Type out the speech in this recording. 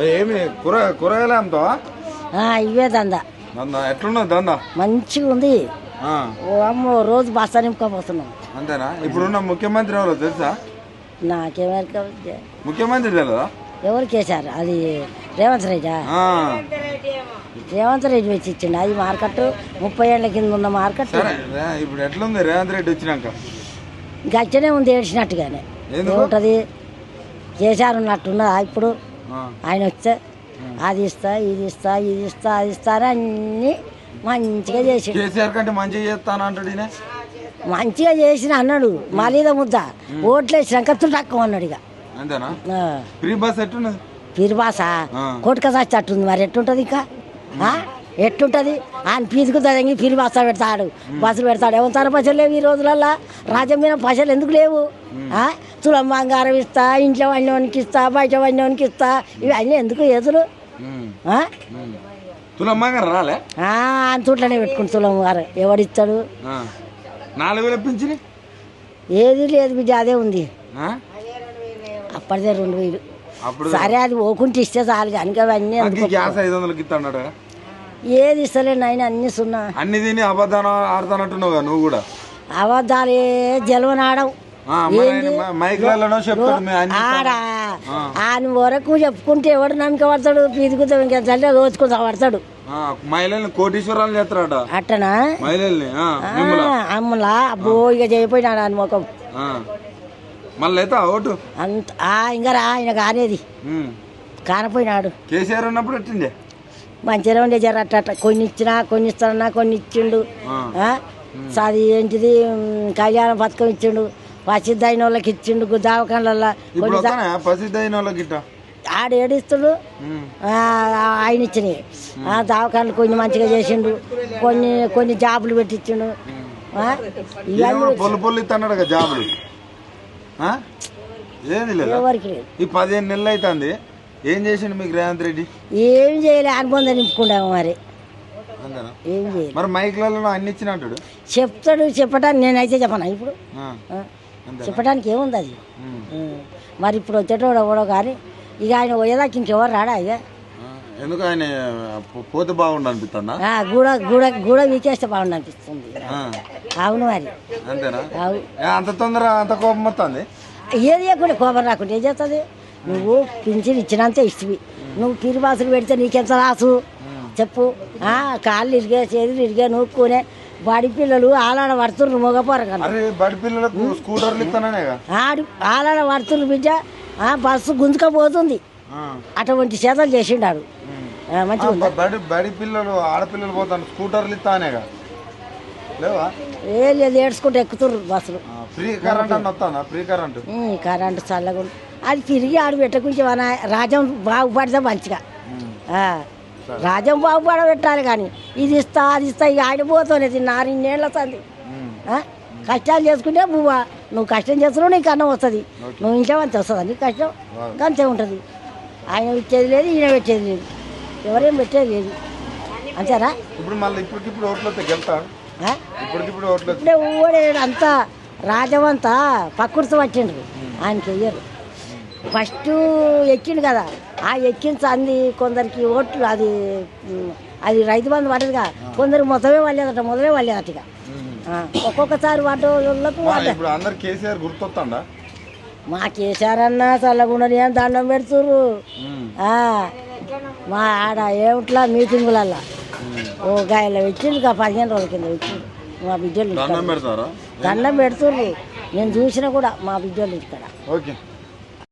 ఏమి కూరగాయలు అమ్ముతావా? ఇవే దందా. ఎట్లున్నది దందా? మంచిగా ఉంది. ఓ అమ్మో రోజు బస్తా నింపుకోపోతున్నాం. అంతేనా? ఇప్పుడున్న ముఖ్యమంత్రి ఎవరో తెలుసా? నాకేమేరక ముఖ్యమంత్రి తెలియదా? ఎవరికి వేసారు? అది రేవంత్ రెడ్డి. రేవంత్ రెడ్డి వచ్చి ఇచ్చిండు. అది మార్కెట్ 30 ఏళ్ల కింద ఉన్న మార్కెట్. ఇప్పుడు ఎట్లుంది రేవంత్ రెడ్డి వచ్చినాక? గచ్చనే ఉంది ఏడ్చినట్టుగానే ఉంటుంది. కేసీఆర్ ఉన్నట్టున్నదా ఇప్పుడు? ఆయన వస్తే అది ఇస్తా, ఇది ఇస్తా, ఇది ఇస్తా, అది ఇస్తా అని అన్ని మంచిగా చేసి కేసీఆర్ కంటే మంచిగా చేస్తాను అంటాడు. మంచిగా చేసిన అన్నాడు. మలీద ముద్ద ఓట్లు వేసినాక తుటక్కువ అన్నాడు. ఇక అంతేనా? ఫ్రీ బస్ ఎట్టున్నది? ఫ్రీ బాసా కోటిక చచ్చేట్టుంది. మరి ఎట్టుంటది? ఇంకా ఎట్లుంటది? ఆయన పీసుకు తదంగి ఫ్రీ బస్తా పెడతాడు, బస్సులు పెడతాడు. ఏమంటారు? పైసలు లేవు ఈ రోజులల్లా. రాజ్యం మీద పైసలు ఎందుకు లేవు? తులం బంగారం ఇస్తా, ఇంట్లో వండినోనికి ఇస్తా, బయట వండినోనికి ఇస్తా, ఇవి అన్నీ ఎందుకు ఎదురు? తులం బంగారం రాలే? అంతట్లోనే పెట్టుకుని తులం గారు ఎవడిస్తాడు? 4000 పింఛని ఏది లేదు బిడ్డ, అదే ఉంది. అప్పటిదే 2000. సరే అది ఓకుంటే ఇస్తే చాలు కానీ అవన్నీ ఏది ఇస్తలేండి ఆయన. అన్ని సున్నా. అన్ని తిని అబద్ధాలు ఆడుతానంటున్నావు నువ్వు కూడా. అబద్ధాలే జలవనాడవు. ఆయన వరకు చెప్పుకుంటే ఎవడు నమ్మక పడతాడు? పీదుకుతా ఇంకెంత రోజుకుంటా పడతాడు. మహిళల్ని కోటీశ్వరాలు చేస్తారట. అట్టనా? మహిళల్ని అమ్మలా అబ్బో ఇక చేయిపోయినాడు అని ముఖం. మళ్ళీ అయితే ఓటు అంత ఇంకా ఆయన కానేది కానపోయినాడు. కేసీఆర్ ఉన్నప్పుడు ఎట్టిండే మంచిగా ఉండే. జర అట్ట కొన్ని ఇచ్చినా, కొన్ని ఇస్తానన్నా, కొన్ని ఇచ్చిండు. అది ఏంటిది కళ్యాణ పథకం ఇచ్చిండు. ప్రసిద్ధ అయిన వాళ్ళకి ఇచ్చిండు. దవాఖానల ఆడు ఏడిస్తుడు. ఆయన ఇచ్చినాయి దవాఖానలు కొన్ని మంచిగా చేసిండు. కొన్ని జాబులు పెట్టించిండు. జాబులు ఏది లేదు ఎవరికి లేదు. ఈ 15 నెలలు అవుతుంది. ఏం చేసిండు మీకు రేవంత్ రెడ్డి? ఏం చేయలే. అనుబంధం నింపుకుంటాము. మరి ఏం చేయలేదు. మరి మైక్లలో అన్ని ఇచ్చిన అంటాడు. చెప్తాడు. చెప్పడానికి నేనైతే చెప్పనా ఇప్పుడు? చెప్పడానికి ఏముంది అది? మరి ఇప్పుడు వచ్చేటోడు ఎవడో కానీ ఇక ఆయన పోయేదాకా ఇంకెవరు రాడా? ఇక ఎందుకు ఆయన పోతే బాగుండు అనిపిస్తుందా? గూడ వీకేస్తే బాగుండు అనిపిస్తుంది. అవును మరి. అంతేనా? అంత తొందర అంత కోపం వస్తుంది? ఏది కూడా కోపం రాకుండా ఏం చేస్తుంది? నువ్వు పింఛన్ ఇచ్చినంతే ఇష్టవి. నువ్వు పిరిబాసులు పెడితే నీకెంత రాసు చెప్పు? కాళ్ళు ఇరిగే, చేతులు ఇరిగే, నూక్కునే బడి పిల్లలు ఆలాడ పడుతుర్రు. మగపోర కదా ఆలాడ పడుతుర్రు బిడ్డ. బస్సు గుంజుకపోతుంది. అటువంటి చేతలు చేసిండాడు. బడి పిల్లలు ఆడపిల్లలు పోతాను స్కూటర్లు ఇస్తానేగా లేవా? ఏం లేదు, ఏడ్చుకుంటూ ఎక్కుతుర్రు బస్సులు. ఫ్రీ కరెంట్ అని వస్తానా? ఫ్రీ కరెంట్ కరెంటు చల్లగా అది తిరిగి ఆడు పెట్టకుంటే మన రాజ్యం బాగుపడితే మంచిగా. రాజ్యం బాగుపడబెట్టాలి కానీ ఇది ఇస్తా, అది ఇస్తా, ఇక ఆడిపోతానే 4 ఏళ్ళ సంది. కష్టాలు చేసుకుంటే బువ్వా నువ్వు కష్టం చేస్తున్నావు, నీకు అన్నం వస్తుంది. నువ్వు ఇంట్లో అంత వస్తుందా నీకు కష్టం? అంతే ఉంటుంది. ఆయన ఇచ్చేది లేదు, ఈయన పెట్టేది లేదు, ఎవరేం పెట్టేది లేదు. అంతేనా? ఇప్పుడే ఊడేడు అంతా రాజ్యం అంతా పక్కుడుతూ పట్టిండ్రు. ఆయనకి వెయ్యరు. ఫస్ట్ ఎక్కిండు కదా, ఆ ఎక్కించి అంది కొందరికి ఓట్లు. అది రైతు బంధు పడ్డదిగా, కొందరికి మొత్తమే వాళ్ళేదట, మొదలే వాళ్ళేదట. ఇక ఒక్కొక్కసారి వాటికి గుర్తొస్తుందా? మా కేసీఆర్ అన్న చల్లగుండని అని దండం పెడుతుర్రు. మా ఆడ ఏమిట్లా మీటింగులల్లా ఓ గాయలో వచ్చింది. 15 రోజుల కింద వచ్చింది. మా బిడ్డలు దండం పెడుతుర్రు. నేను చూసినా కూడా మా బిడ్డలు ఇక్కడ.